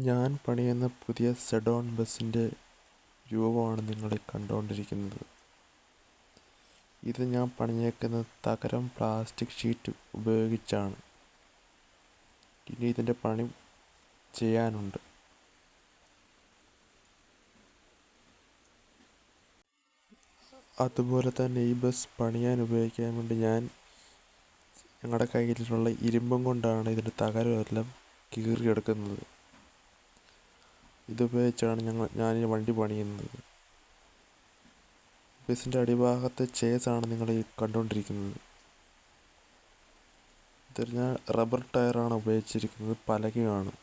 ഞാൻ പണിയുന്ന പുതിയ സെഡോൺ ബസിൻ്റെ രൂപമാണ് നിങ്ങളീ കണ്ടുകൊണ്ടിരിക്കുന്നത്. ഇത് ഞാൻ പണിഞ്ഞേക്കുന്നത് തകരം പ്ലാസ്റ്റിക് ഷീറ്റ് ഉപയോഗിച്ചാണ്. ഇനി ഇതിൻ്റെ പണി ചെയ്യാനുണ്ട്. അതുപോലെ തന്നെ ഈ ബസ് പണിയാൻ ഉപയോഗിക്കാൻ വേണ്ടി ഞങ്ങളുടെ കയ്യിലുള്ള ഇരുമ്പും കൊണ്ടാണ് ഇതിൻ്റെ തകരമെല്ലാം കീറിയെടുക്കുന്നത്. ഇതുപയോഗിച്ചാണ് ഞാൻ ഈ വണ്ടി പണിയുന്നത്. ബസിൻ്റെ അടിഭാഗത്തെ ചേസാണ് നിങ്ങൾ ഈ കണ്ടുകൊണ്ടിരിക്കുന്നത്. ഇതിൽ ഞാൻ റബ്ബർ ടയറാണ് ഉപയോഗിച്ചിരിക്കുന്നത്, പലകയാണ്.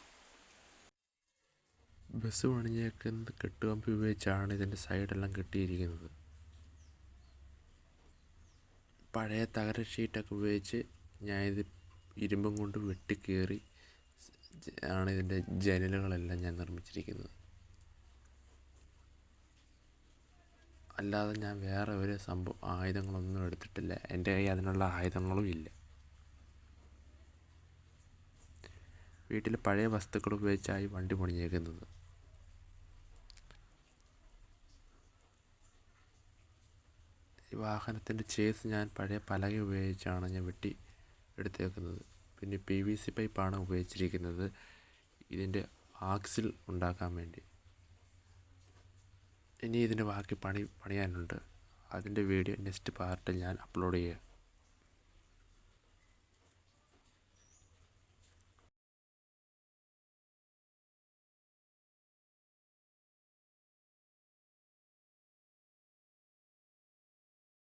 ബസ് പണിഞ്ഞേക്കുന്നത് കെട്ടുകമ്പി ഉപയോഗിച്ചാണ് ഇതിൻ്റെ സൈഡെല്ലാം കെട്ടിയിരിക്കുന്നത്. പഴയ തകര ഷീറ്റൊക്കെ ഉപയോഗിച്ച് ഞാനിത് ഇരുമ്പും കൊണ്ട് വെട്ടിക്കീറി ആണ് ഇതിൻ്റെ ജനലുകളെല്ലാം ഞാൻ നിർമ്മിച്ചിരിക്കുന്നത്. അല്ലാതെ ഞാൻ വേറെ ഒരു ആയുധങ്ങളൊന്നും എടുത്തിട്ടില്ല. എൻ്റെ കയ്യിൽ അതിനുള്ള ആയുധങ്ങളും ഇല്ല. വീട്ടിൽ പഴയ വസ്തുക്കൾ ഉപയോഗിച്ചായി വണ്ടി പണിഞ്ഞേക്കുന്നത്. ഈ വാഹനത്തിൻ്റെ ചേസ് ഞാൻ പഴയ പലക ഉപയോഗിച്ചാണ് ഞാൻ വെട്ടി എടുത്തേക്കുന്നത്. പിന്നെ PVC പൈപ്പാണ് ഉപയോഗിച്ചിരിക്കുന്നത് ഇതിൻ്റെ ആക്സിൽ ഉണ്ടാക്കാൻ വേണ്ടി. ഇനി ഇതിൻ്റെ ബാക്കി പണിയാനുണ്ട്. അതിൻ്റെ വീഡിയോ നെക്സ്റ്റ് പാർട്ടിൽ ഞാൻ അപ്ലോഡ് ചെയ്യാം.